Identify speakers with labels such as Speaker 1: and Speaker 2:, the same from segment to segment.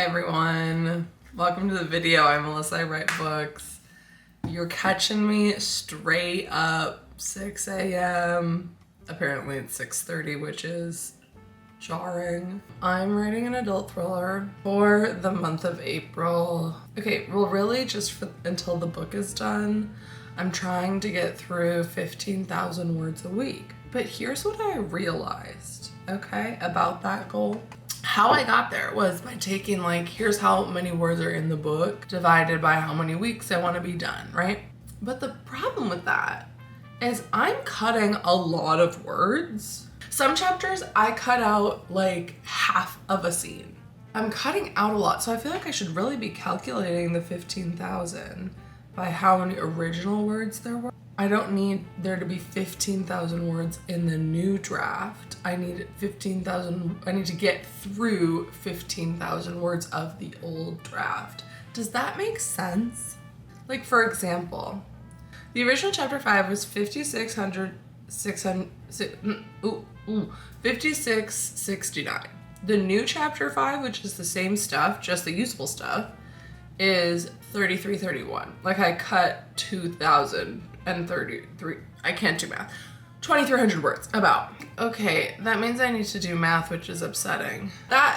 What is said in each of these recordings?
Speaker 1: Hey everyone, welcome to the video. I'm Melissa, I write books. You're catching me straight up 6 a.m. Apparently it's 6:30, which is jarring. I'm writing an adult thriller for the month of April. Okay, well really just until the book is done. I'm trying to get through 15,000 words a week. But here's what I realized, okay, about that goal. How I got there was by taking here's how many words are in the book divided by how many weeks I want to be done, right? But the problem with that is I'm cutting a lot of words. Some chapters I cut out half of a scene. I'm cutting out a lot, so I feel like I should really be calculating the 15,000 by how many original words there were. I don't need there to be 15,000 words in the new draft. I need to get through 15,000 words of the old draft. Does that make sense? For example, the original chapter 5 was 5669. The new chapter 5, which is the same stuff, just the useful stuff, is 3331. I cut 2,033. I can't do math. 2,300 words about. Okay, that means I need to do math, which is upsetting.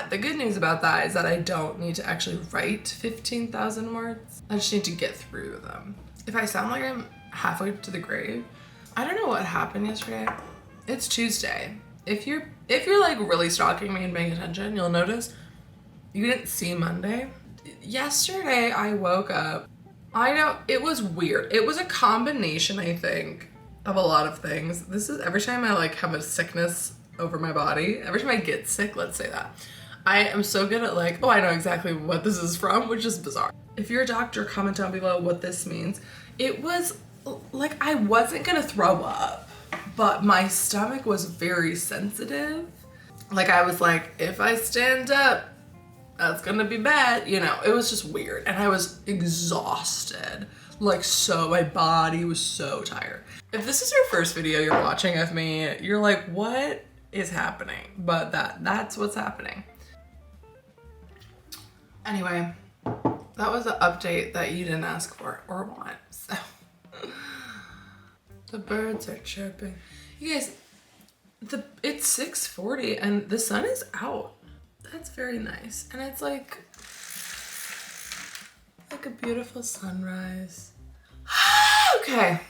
Speaker 1: The good news about that is that I don't need to actually write 15,000 words. I just need to get through them. If I sound like I'm halfway to the grave, I don't know what happened yesterday. It's Tuesday. If you're really stalking me and paying attention, you'll notice you didn't see Monday. Yesterday I woke up. It was weird. It was a combination, I think, of a lot of things. This is every time I have a sickness over my body. Every time I get sick, let's say that. I am so good at I know exactly what this is from, which is bizarre. If you're a doctor, comment down below what this means. It was I wasn't gonna throw up, but my stomach was very sensitive. I was if I stand up, that's gonna be bad. It was just weird. And I was exhausted. So my body was so tired. If this is your first video you're watching of me, you're what is happening? But that's what's happening. Anyway, that was an update that you didn't ask for or want. So the birds are chirping. You guys, it's 6:40 and the sun is out. That's very nice. And it's like a beautiful sunrise. Okay.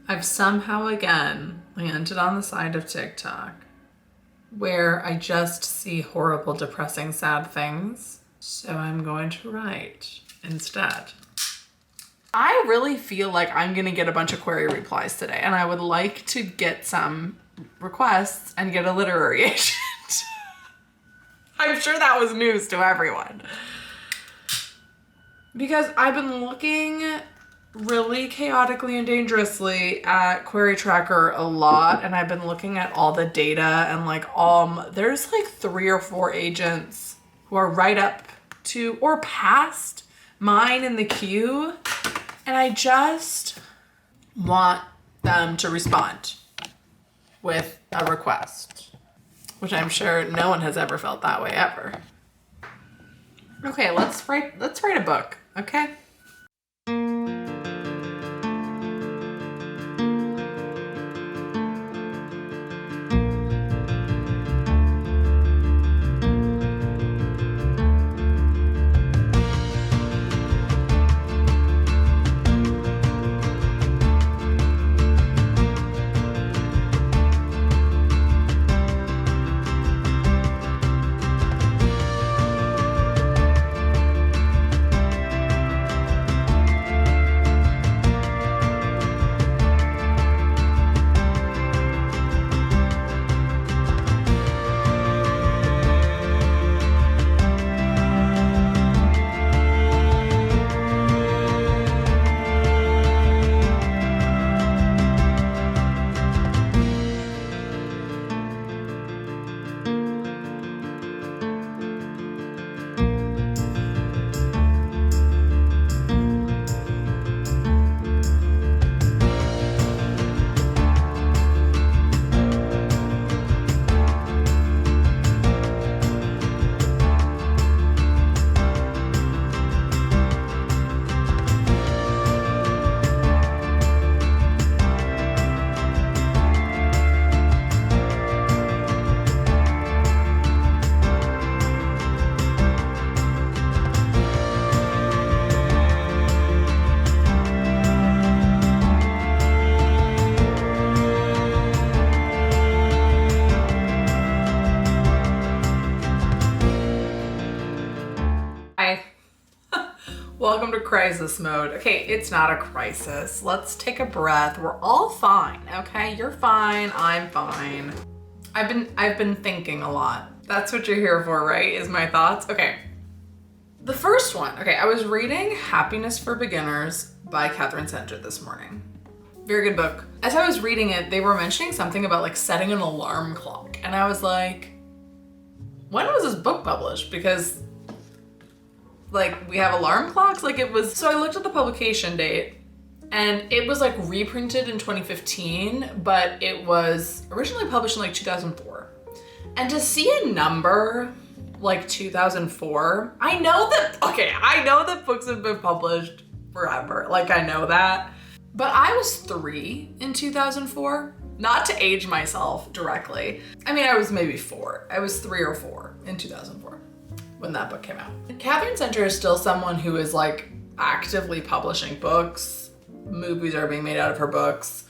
Speaker 1: I've somehow again landed on the side of TikTok where I just see horrible, depressing, sad things. So I'm going to write instead. I really feel like I'm gonna get a bunch of query replies today, and I would like to get some requests and get a literary agent. I'm sure that was news to everyone. Because I've been looking really chaotically and dangerously at Query Tracker a lot, and I've been looking at all the data, and there's 3 or 4 agents who are right up to or past mine in the queue, and I just want them to respond with a request, which I'm sure no one has ever felt that way ever. Okay, let's write a book, okay? Welcome to crisis mode. Okay, it's not a crisis. Let's take a breath. We're all fine, okay? You're fine, I'm fine. I've been thinking a lot. That's what you're here for, right? Is my thoughts? Okay. The first one, okay, I was reading Happiness for Beginners by Catherine Center this morning. Very good book. As I was reading it, they were mentioning something about like setting an alarm clock. And I was like, when was this book published? Because like we have alarm clocks, like it was, so I looked at the publication date and it was like reprinted in 2015, but it was originally published in like 2004. And to see a number like 2004, I know that books have been published forever. Like I know that, but I was 3 in 2004, not to age myself directly. I mean, I was maybe 4. I was 3 or 4 in 2004. When that book came out. Catherine Center is still someone who is like actively publishing books. Movies are being made out of her books.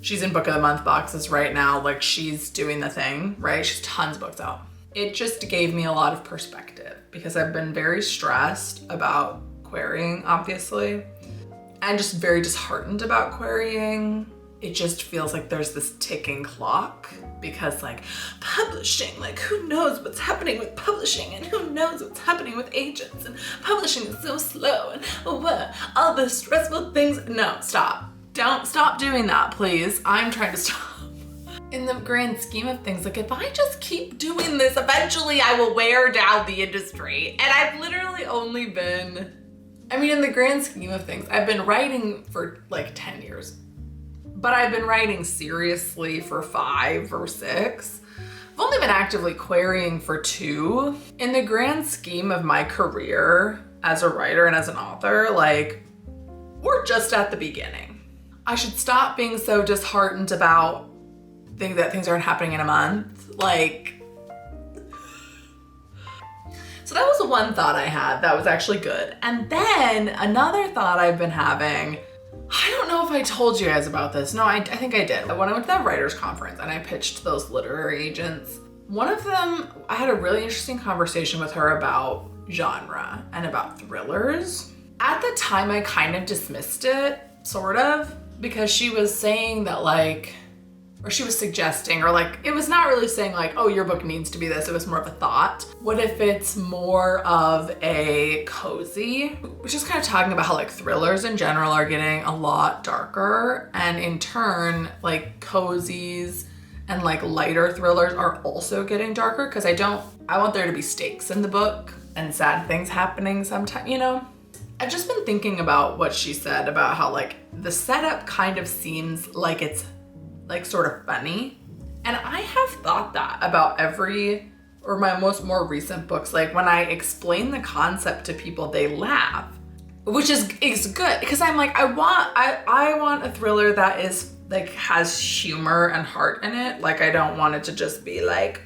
Speaker 1: She's in Book of the Month boxes right now. Like she's doing the thing, right? She's tons of books out. It just gave me a lot of perspective because I've been very stressed about querying, obviously, and just very disheartened about querying. It just feels like there's this ticking clock because like publishing, like who knows what's happening with publishing and who knows what's happening with agents, and publishing is so slow and all the stressful things. No, stop. Don't stop doing that, please. I'm trying to stop. In the grand scheme of things, like if I just keep doing this, eventually I will wear down the industry. And I've literally only been, I mean, in the grand scheme of things, I've been writing for like 10 years. But I've been writing seriously for 5 or 6. I've only been actively querying for 2. In the grand scheme of my career as a writer and as an author, like, we're just at the beginning. I should stop being so disheartened about that things aren't happening in a month. Like, so that was the one thought I had that was actually good. And then another thought I've been having, I don't know if I told you guys about this. No, I think I did. When I went to that writers conference and I pitched those literary agents, one of them, I had a really interesting conversation with her about genre and about thrillers. At the time, I kind of dismissed it, sort of, because she was saying that like, or she was suggesting, or like, it was not really saying like, oh, your book needs to be this. It was more of a thought. What if it's more of a cozy? Which is kind of talking about how like thrillers in general are getting a lot darker. And in turn, like cozies and like lighter thrillers are also getting darker. Cause I want there to be stakes in the book and sad things happening sometime, you know? I've just been thinking about what she said about how like the setup kind of seems like it's like sort of funny. And I have thought that about my more recent books. Like when I explain the concept to people, they laugh, which is good because I'm like, I want a thriller that is like has humor and heart in it. Like I don't want it to just be like,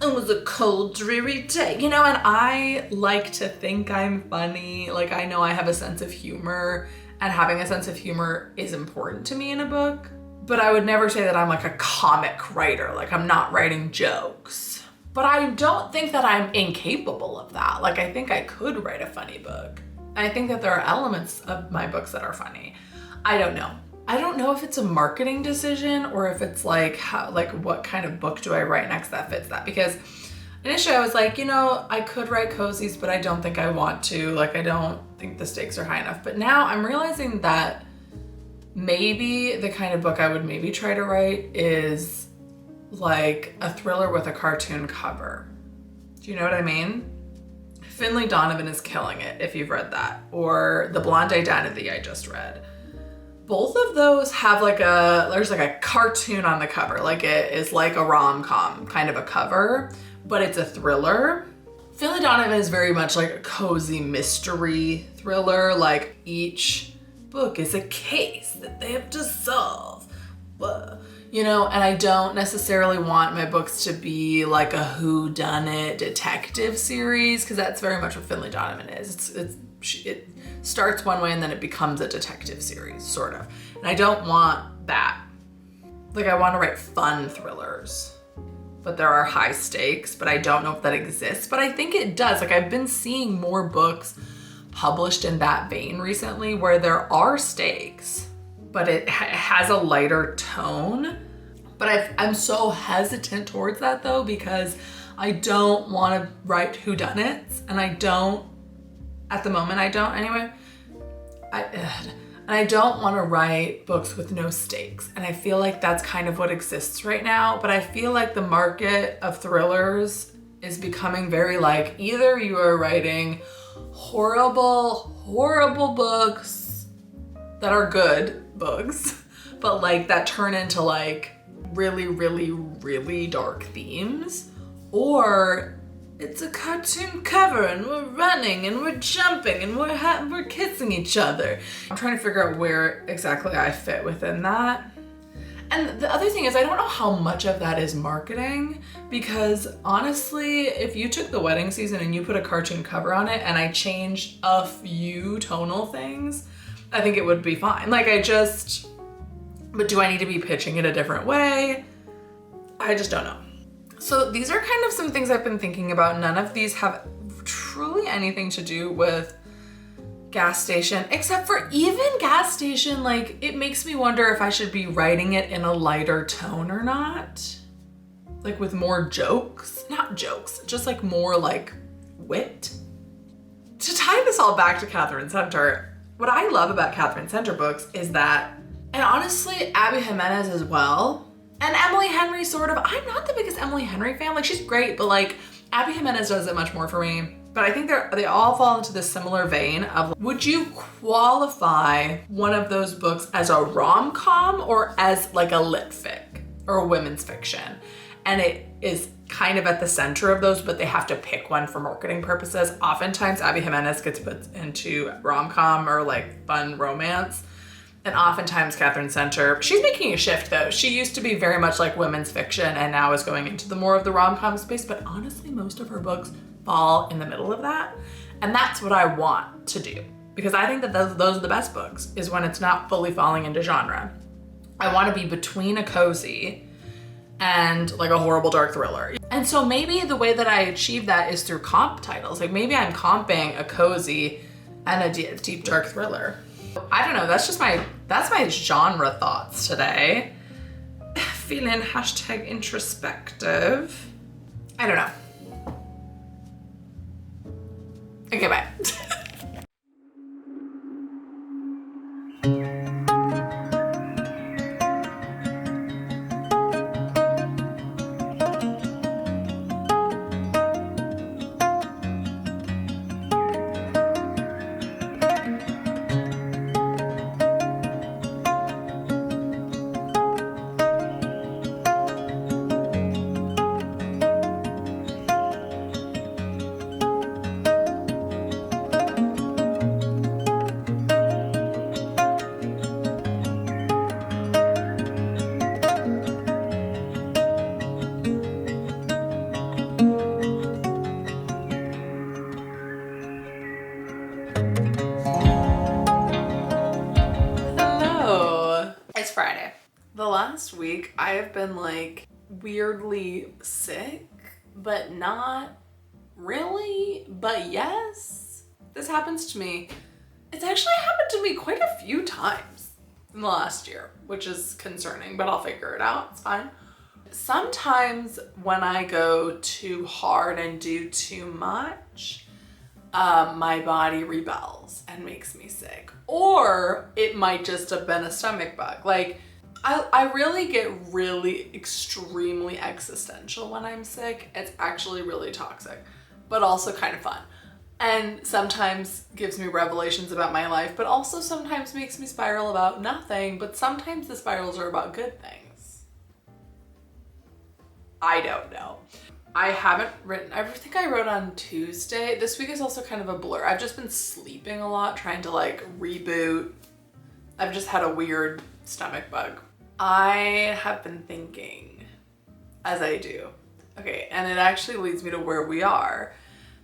Speaker 1: it was a cold, dreary day, you know, and I like to think I'm funny. Like I know I have a sense of humor, and having a sense of humor is important to me in a book. But I would never say that I'm like a comic writer, like I'm not writing jokes. But I don't think that I'm incapable of that. Like I think I could write a funny book. I think that there are elements of my books that are funny. I don't know. I don't know if it's a marketing decision or if it's like what kind of book do I write next that fits that? Because initially I was like, you know, I could write cozies, but I don't think I want to. Like I don't think the stakes are high enough. But now I'm realizing that maybe the kind of book I would maybe try to write is like a thriller with a cartoon cover. Do you know what I mean? Finley Donovan is killing it, if you've read that. Or The Blonde Identity I just read. Both of those have there's like a cartoon on the cover. Like it is like a rom-com kind of a cover, but it's a thriller. Finley Donovan is very much like a cozy mystery thriller. Like each book is a case that they have to solve. You know, and I don't necessarily want my books to be like a whodunit detective series, because that's very much what Finley Donovan is. It starts one way and then it becomes a detective series, sort of. And I don't want that. Like I want to write fun thrillers, but there are high stakes, but I don't know if that exists, but I think it does. Like I've been seeing more books published in that vein recently where there are stakes, but it has a lighter tone. But I'm so hesitant towards that though, because I don't want to write whodunits, and at the moment I don't anyway. And I don't want to write books with no stakes. And I feel like that's kind of what exists right now. But I feel like the market of thrillers is becoming very like, either you are writing horrible, horrible books that are good books, but like that turn into like really, really, really dark themes, or it's a cartoon cover and we're running and we're jumping and we're kissing each other. I'm trying to figure out where exactly I fit within that. And the other thing is, I don't know how much of that is marketing, because honestly, if you took The Wedding Season and you put a cartoon cover on it and I changed a few tonal things, I think it would be fine. But do I need to be pitching it a different way? I just don't know. So these are kind of some things I've been thinking about. None of these have truly anything to do with Gas Station, except for even Gas Station, like it makes me wonder if I should be writing it in a lighter tone or not. Like with more jokes, not jokes, just like more like wit. To tie this all back to Catherine Center, what I love about Catherine Center books is that, and honestly, Abby Jimenez as well, and Emily Henry sort of. I'm not the biggest Emily Henry fan. Like, she's great, but like Abby Jimenez does it much more for me. But I think they all fall into this similar vein of, would you qualify one of those books as a rom-com or as like a lit fic or a women's fiction? And it is kind of at the center of those, but they have to pick one for marketing purposes. Oftentimes Abby Jimenez gets put into rom-com or like fun romance. And oftentimes Catherine Center, she's making a shift though. She used to be very much like women's fiction and now is going into the more of the rom-com space. But honestly, most of her books fall in the middle of that. And that's what I want to do, because I think that those are the best books, is when it's not fully falling into genre. I want to be between a cozy and like a horrible dark thriller. And so maybe the way that I achieve that is through comp titles. Like maybe I'm comping a cozy and a deep dark thriller. I don't know, that's my genre thoughts today. Feeling #introspective. I don't know. Okay, bye. Friday. The last week I have been like weirdly sick, but not really, but yes. This happens to me. It's actually happened to me quite a few times in the last year, which is concerning, but I'll figure it out. It's fine. Sometimes when I go too hard and do too much, my body rebels and makes me sick. Or it might just have been a stomach bug. Like, I really get really extremely existential when I'm sick. It's actually really toxic, but also kind of fun. And sometimes gives me revelations about my life, but also sometimes makes me spiral about nothing. But sometimes the spirals are about good things. I don't know. I haven't written, I think I wrote on Tuesday. This week is also kind of a blur. I've just been sleeping a lot, trying to like reboot. I've just had a weird stomach bug. I have been thinking, as I do, okay, and it actually leads me to where we are,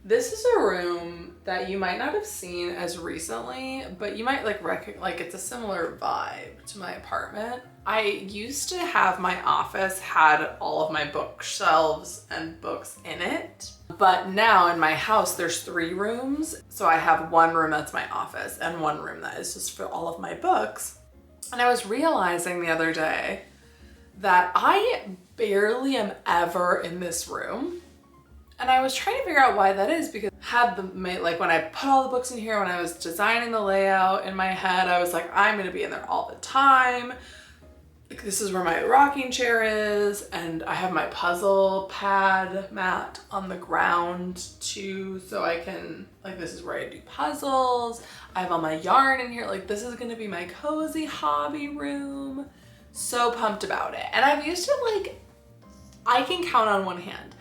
Speaker 1: This is a room that you might not have seen as recently, but you might like like it's a similar vibe to my apartment. I used to have my office had all of my bookshelves and books in it, but now in my house there's 3 rooms. So I have one room that's my office and one room that is just for all of my books. And I was realizing the other day that I barely am ever in this room. And I was trying to figure out why that is, because like when I put all the books in here, when I was designing the layout in my head, I was like, I'm gonna be in there all the time. Like, this is where my rocking chair is, and I have my puzzle pad mat on the ground too, so I can, like, this is where I do puzzles. I have all my yarn in here. Like, this is gonna be my cozy hobby room. So pumped about it. And I've used it, like, I can count on one hand.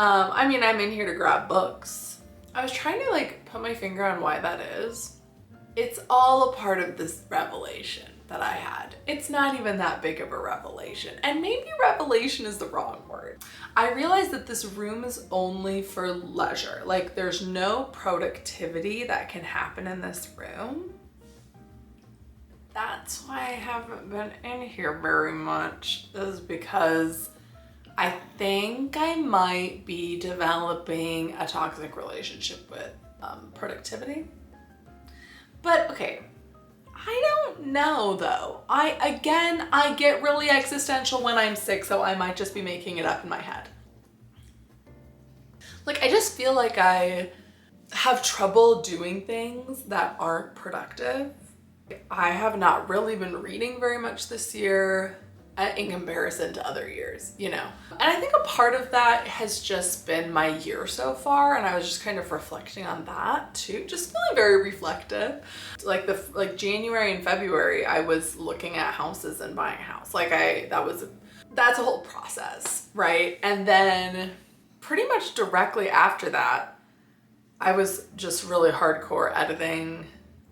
Speaker 1: I mean, I'm in here to grab books. I was trying to like put my finger on why that is. It's all a part of this revelation that I had. It's not even that big of a revelation. And maybe revelation is the wrong word. I realized that this room is only for leisure. Like, there's no productivity that can happen in this room. That's why I haven't been in here very much, is because I think I might be developing a toxic relationship with productivity. But okay, I don't know though. I get really existential when I'm sick, so I might just be making it up in my head. Like, I just feel like I have trouble doing things that aren't productive. I have not really been reading very much this year in comparison to other years, you know? And I think a part of that has just been my year so far, and I was just kind of reflecting on that too, just feeling very reflective. Like January and February, I was looking at houses and buying a house. Like that's a whole process, right? And then pretty much directly after that, I was just really hardcore editing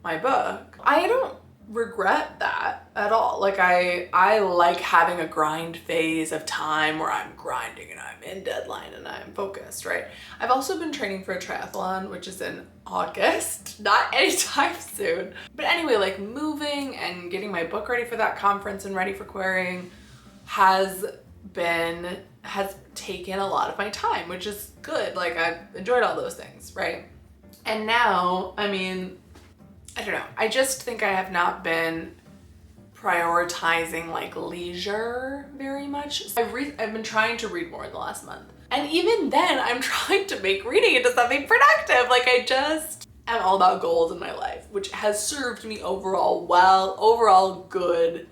Speaker 1: my book. I don't regret that at all. Like, I like having a grind phase of time where I'm grinding and I'm in deadline and I'm focused, right? I've also been training for a triathlon, which is in August, not anytime soon. But anyway, like, moving and getting my book ready for that conference and ready for querying has taken a lot of my time, which is good. Like, I've enjoyed all those things, right? And now, I mean, I don't know. I just think I have not been prioritizing like leisure very much. I've been trying to read more in the last month. And even then, I'm trying to make reading into something productive. Like, I just am all about goals in my life, which has served me overall well, overall good.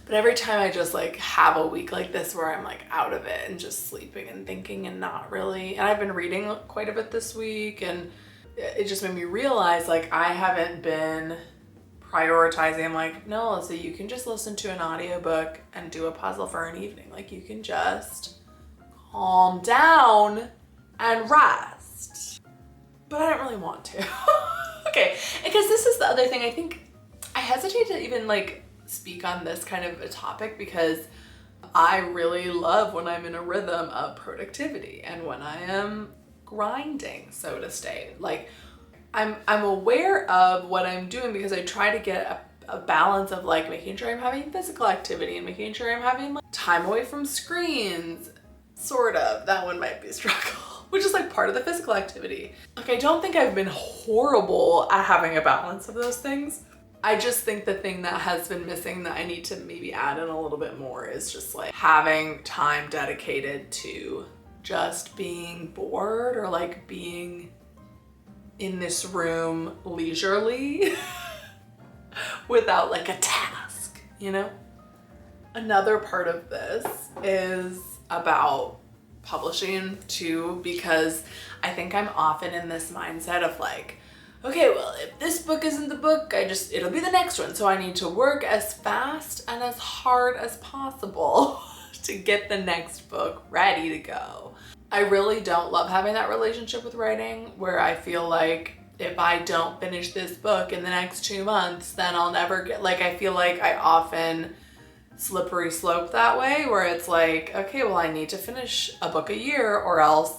Speaker 1: But every time I just like have a week like this where I'm like out of it and just sleeping and thinking and not really, and I've been reading quite a bit this week, and it just made me realize like I haven't been prioritizing. I'm like, no, so you can just listen to an audiobook and do a puzzle for an evening. Like, you can just calm down and rest. But I don't really want to. Okay, because this is the other thing. I think I hesitate to even like speak on this kind of a topic because I really love when I'm in a rhythm of productivity and when I am grinding, so to say. Like, I'm aware of what I'm doing because I try to get a balance of like making sure I'm having physical activity and making sure I'm having like time away from screens, sort of. That one might be a struggle, which is like part of the physical activity. Like, I don't think I've been horrible at having a balance of those things. I just think the thing that has been missing that I need to maybe add in a little bit more is just like having time dedicated to just being bored or like being in this room leisurely without like a task, you know? Another part of this is about publishing too, because I think I'm often in this mindset of like, okay, well, if this book isn't the book, it'll be the next one. So I need to work as fast and as hard as possible to get the next book ready to go. I really don't love having that relationship with writing where I feel like if I don't finish this book in the next 2 months, then I'll never get, like, I feel like I often slippery slope that way where it's like, okay, well, I need to finish a book a year or else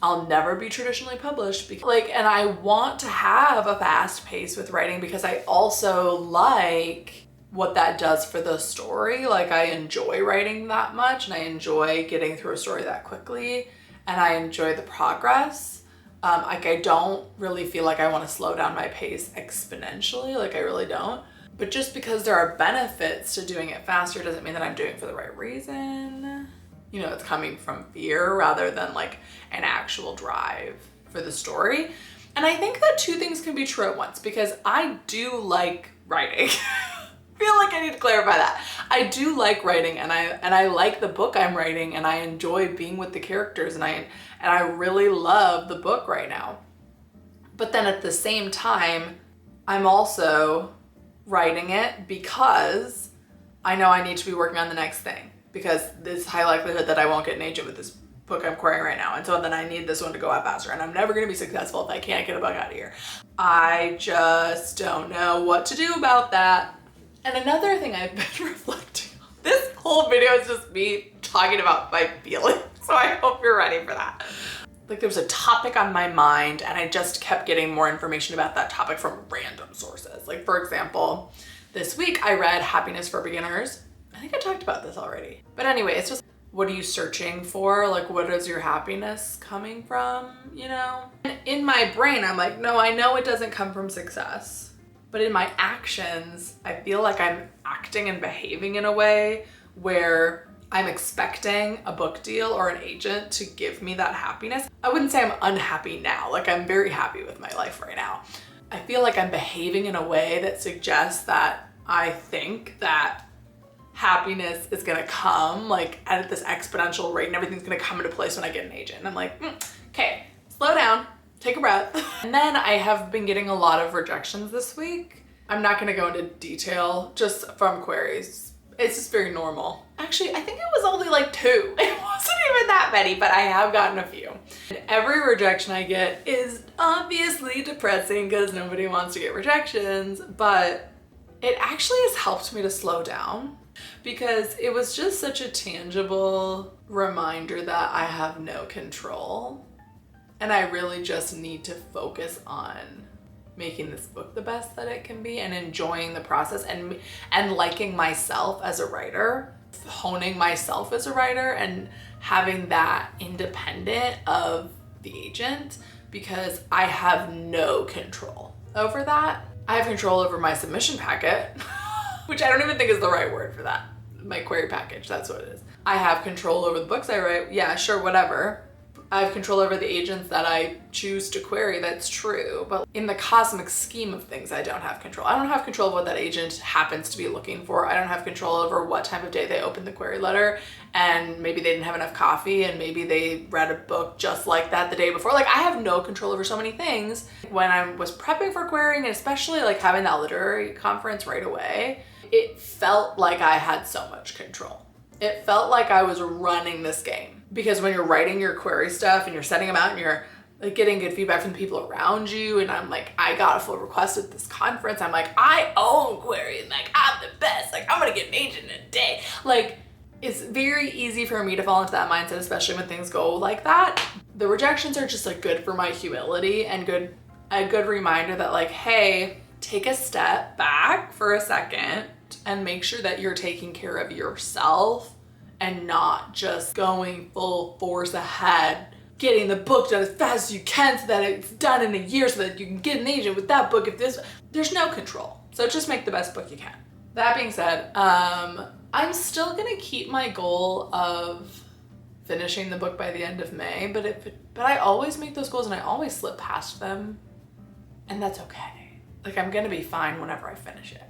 Speaker 1: I'll never be traditionally published because, like, and I want to have a fast pace with writing because I also like what that does for the story. Like, I enjoy writing that much and I enjoy getting through a story that quickly and I enjoy the progress. Like, I don't really feel like I want to slow down my pace exponentially. Like, I really don't. But just because there are benefits to doing it faster doesn't mean that I'm doing it for the right reason. You know, it's coming from fear rather than like an actual drive for the story. And I think that two things can be true at once because I do like writing. I feel like I need to clarify that. I do like writing and I like the book I'm writing and I enjoy being with the characters and I really love the book right now. But then at the same time, I'm also writing it because I know I need to be working on the next thing because there's high likelihood that I won't get an agent with this book I'm querying right now. And so then I need this one to go out faster and I'm never going to be successful if I can't get a book out of here. I just don't know what to do about that. And another thing I've been reflecting on, this whole video is just me talking about my feelings. So I hope you're ready for that. Like, there was a topic on my mind and I just kept getting more information about that topic from random sources. Like, for example, this week I read Happiness for Beginners. I think I talked about this already. But anyway, it's just, what are you searching for? Like, what is your happiness coming from, you know? And in my brain, I'm like, no, I know it doesn't come from success. But in my actions, I feel like I'm acting and behaving in a way where I'm expecting a book deal or an agent to give me that happiness. I wouldn't say I'm unhappy now. Like, I'm very happy with my life right now. I feel like I'm behaving in a way that suggests that I think that happiness is gonna come like at this exponential rate and everything's gonna come into place when I get an agent. And I'm like, okay, slow down, take a breath. And then I have been getting a lot of rejections this week. I'm not gonna go into detail, just from queries. It's just very normal. Actually, I think it was only like 2. It wasn't even that many, but I have gotten a few. And every rejection I get is obviously depressing because nobody wants to get rejections, but it actually has helped me to slow down because it was just such a tangible reminder that I have no control. And I really just need to focus on making this book the best that it can be and enjoying the process and liking myself as a writer, honing myself as a writer and having that independent of the agent because I have no control over that. I have control over my submission packet, which I don't even think is the right word for that. My query package, that's what it is. I have control over the books I write. Yeah, sure, whatever. I have control over the agents that I choose to query, that's true. But in the cosmic scheme of things, I don't have control. I don't have control of what that agent happens to be looking for. I don't have control over what time of day they open the query letter and maybe they didn't have enough coffee and maybe they read a book just like that the day before. Like, I have no control over so many things. When I was prepping for querying, and especially like having that literary conference right away, it felt like I had so much control. It felt like I was running this game. Because when you're writing your query stuff and you're sending them out and you're like getting good feedback from the people around you, and I'm like, I got a full request at this conference. I'm like, I own querying. Like, I'm the best. Like, I'm gonna get an agent in a day. Like, it's very easy for me to fall into that mindset, especially when things go like that. The rejections are just like good for my humility and a good reminder that like, hey, take a step back for a second and make sure that you're taking care of yourself and not just going full force ahead, getting the book done as fast as you can so that it's done in a year so that you can get an agent with that book. There's no control. So just make the best book you can. That being said, I'm still gonna keep my goal of finishing the book by the end of May, but I always make those goals and I always slip past them, and that's okay. Like, I'm gonna be fine whenever I finish it.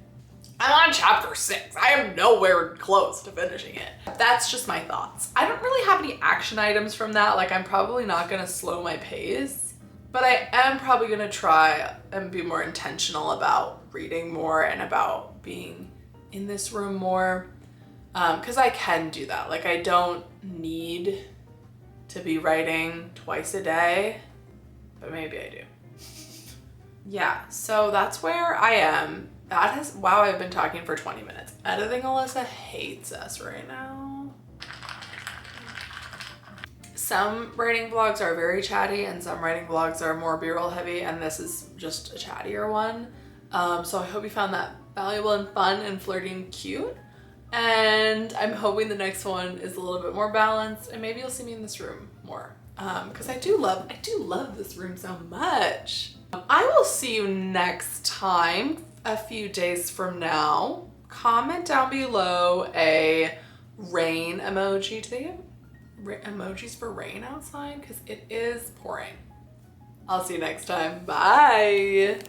Speaker 1: I'm on chapter 6. I am nowhere close to finishing it. That's just my thoughts. I don't really have any action items from that. Like, I'm probably not gonna slow my pace, but I am probably gonna try and be more intentional about reading more and about being in this room more. Because I can do that. Like, I don't need to be writing twice a day, but maybe I do. Yeah, so that's where I am. Wow, I've been talking for 20 minutes. Editing Alyssa hates us right now. Some writing vlogs are very chatty and some writing vlogs are more B-roll heavy, and this is just a chattier one. So I hope you found that valuable and fun and flirty and cute. And I'm hoping the next one is a little bit more balanced, and maybe you'll see me in this room more. Because I do love this room so much. I will see you next time, a few days from now. Comment down below a rain emoji. Do they have emojis for rain outside? Because it is pouring. I'll see you next time. Bye.